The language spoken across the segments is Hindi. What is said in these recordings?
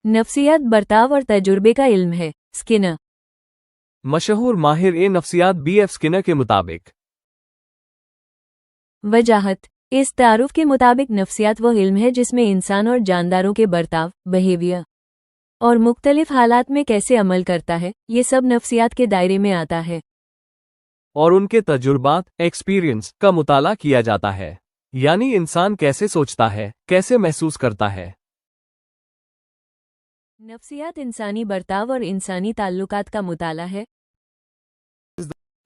नफ्सियात बर्ताव और तजुर्बे का इल्म है। स्किनर। मशहूर माहिर नफ्सियात B.F. स्किनर के मुताबिक। वजाहत। इस तारुफ के मुताबिक नफ्सियात वो इल्म है जिसमें इंसान और जानदारों के बर्ताव, बिहेवियर और मुख्तलिफ हालात में कैसे अमल करता है, ये सब नफ्सियात के दायरे में आता है। और उनके तजुर्बात, एक्सपीरियंस का मुताला किया जाता है, यानी इंसान कैसे सोचता है, कैसे महसूस करता है। नफ्सियात इंसानी बर्ताव और इंसानी ताल्लुकात का मुताला है।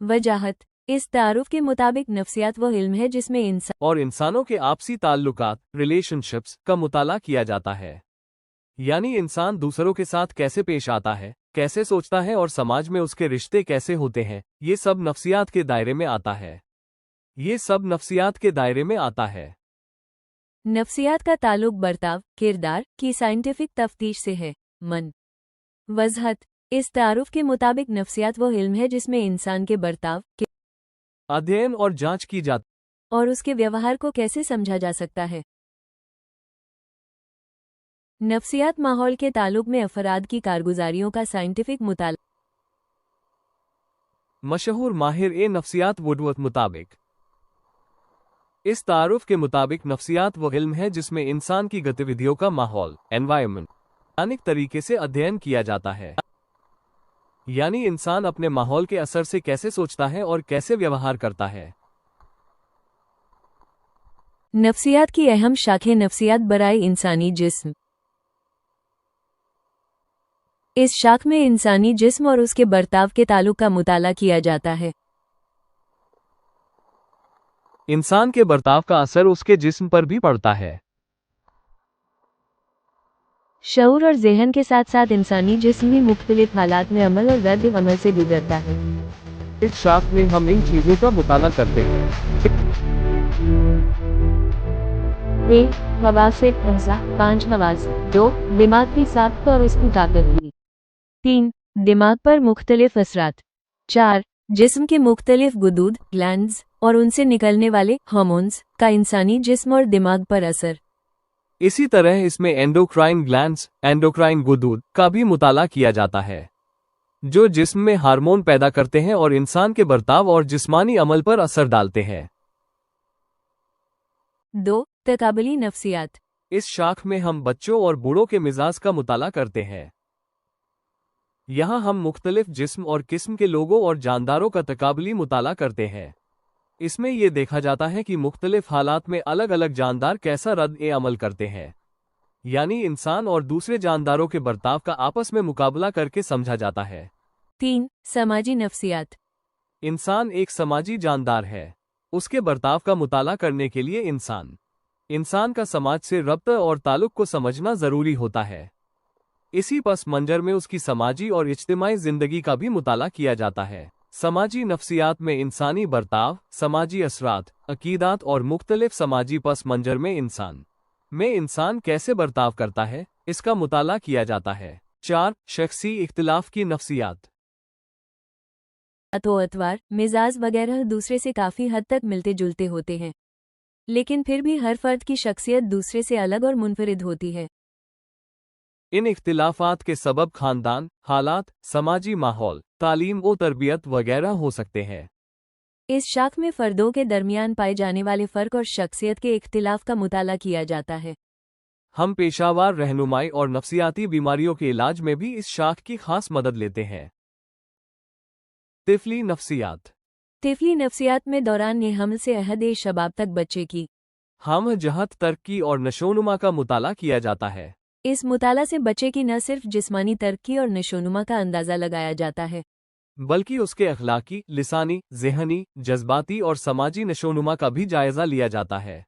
वजाहत। इस तारुफ के मुताबिक नफ्सियात वो इल्म है जिसमें इंसान और इंसानों के आपसी ताल्लुकात, रिलेशनशिप्स का मुताला किया जाता है, यानी इंसान दूसरों के साथ कैसे पेश आता है, कैसे सोचता है और समाज में उसके रिश्ते कैसे होते हैं, ये सब नफ्सियात के दायरे में आता है। ये सब नफ्सियात के दायरे में आता है। नफ्सियात का ताल्लुक बर्ताव, किरदार की साइंटिफिक तफ्तीश से है। मन। वजहत। इस तारुफ के मुताबिक नफ्सियात वो इल्म है जिसमें इंसान के बर्ताव के अध्ययन और जांच की जाती और उसके व्यवहार को कैसे समझा जा सकता है। नफ्सियात माहौल के ताल्लुक में अफराद की कारगुजारियों का साइंटिफिक मुताला। मशहूर माहिर नफ्सियात वुडवर्थ मुताबिक। इस तारुफ के मुताबिक नफ्सियात वो इल्म है जिसमें इंसान की गतिविधियों का माहौल, एनवायरनमेंट, वैज्ञानिक तरीके से अध्ययन किया जाता है, यानी इंसान अपने माहौल के असर से कैसे सोचता है और कैसे व्यवहार करता है। नफ्सियात की अहम शाखें। नफ्सियात बराए इंसानी जिस्म। इस शाख में इंसानी जिस्म और उसके बर्ताव के ताल्लुक का मुताला किया जाता है। इंसान के बर्ताव का असर उसके जिस्म पर भी पड़ता है। शऊर और ज़हन के साथ साथ इंसानी जिस्म भी मुख्तलिफ हालात में अमल और रद्द अमल से गुजरता है। इस शाख में हम इन चीजों का मुताला करते हैं। हवास से 5 हवास। 2 दिमाग की साख्त और उसकी ताकत। 3 दिमाग पर मुख्तलिफ असरात। 4 जिस्म के मुख्तलिफ गुदूद, ग्लैंड्स और उनसे निकलने वाले हार्मोन्स का इंसानी जिस्म और दिमाग पर असर। इसी तरह इसमें एंडोक्राइन ग्लैंड्स, एंडोक्राइन गुदूद का भी मुताला किया जाता है, जो जिस्म में हार्मोन पैदा करते हैं और इंसान के बर्ताव और जिस्मानी अमल पर असर डालते हैं। 2 तकाबली नफ्सियात। इस शाख में हम बच्चों और बूढ़ों के मिजाज का मुताला करते हैं। यहाँ हम मुख्तलिफ जिस्म और किस्म के लोगों और जानदारों का तकाबली मुताला करते हैं। इसमें यह देखा जाता है कि मुख्तलिफ हालात में अलग अलग जानदार कैसा रद्द-ए-अमल करते हैं, यानी इंसान और दूसरे जानदारों के बर्ताव का आपस में मुकाबला करके समझा जाता है। 3 समाजी नफ्सियात। इंसान एक समाजी जानदार है। उसके बर्ताव का मुताला करने के लिए इंसान का समाज से रब्ता और ताल्लुक को समझना जरूरी होता है। इसी पस मंजर में उसकी समाजी और इज्तिमाई जिंदगी का भी मुताला किया जाता है। समाजी नफ्सियात में इंसानी बर्ताव, समाजी असरात, अकीदात और मुख्तलिफ समाजी पस मंजर में इंसान कैसे बर्ताव करता है, इसका मुताला किया जाता है। 4 शख्सी इख्तिलाफ की नफ्सियात। अतवार, मिजाज वगैरह दूसरे से काफ़ी हद तक मिलते जुलते होते हैं, लेकिन फिर भी हर फर्द की शख्सियत दूसरे से अलग और मुनफरिद होती है। इन इख्तिलाफात के सबब खानदान, हालात, समाजी माहौल, तालीम व तरबियत वगैरह हो सकते हैं। इस शाख में फ़र्दों के दरमियान पाए जाने वाले फ़र्क और शख्सियत के इख्तिलाफ का मुताला किया जाता है। हम पेशावर रहनुमाई और नफ्सियाती बीमारियों के इलाज में भी इस शाख की खास मदद लेते हैं। तिफली नफ्सियात। तिफली नफ्सियात में दौरान हमल से अहद शबाब तक बच्चे की हम जहत, तरक्की और नशोनुमा का मुताला किया जाता है। इस मुताला से बच्चे की न सिर्फ जिस्मानी तरक्की और नशोनुमा का अंदाज़ा लगाया जाता है, बल्कि उसके अखलाकी, लिसानी, ज़हनी, जज्बाती और समाजी नशोनुमा का भी जायज़ा लिया जाता है।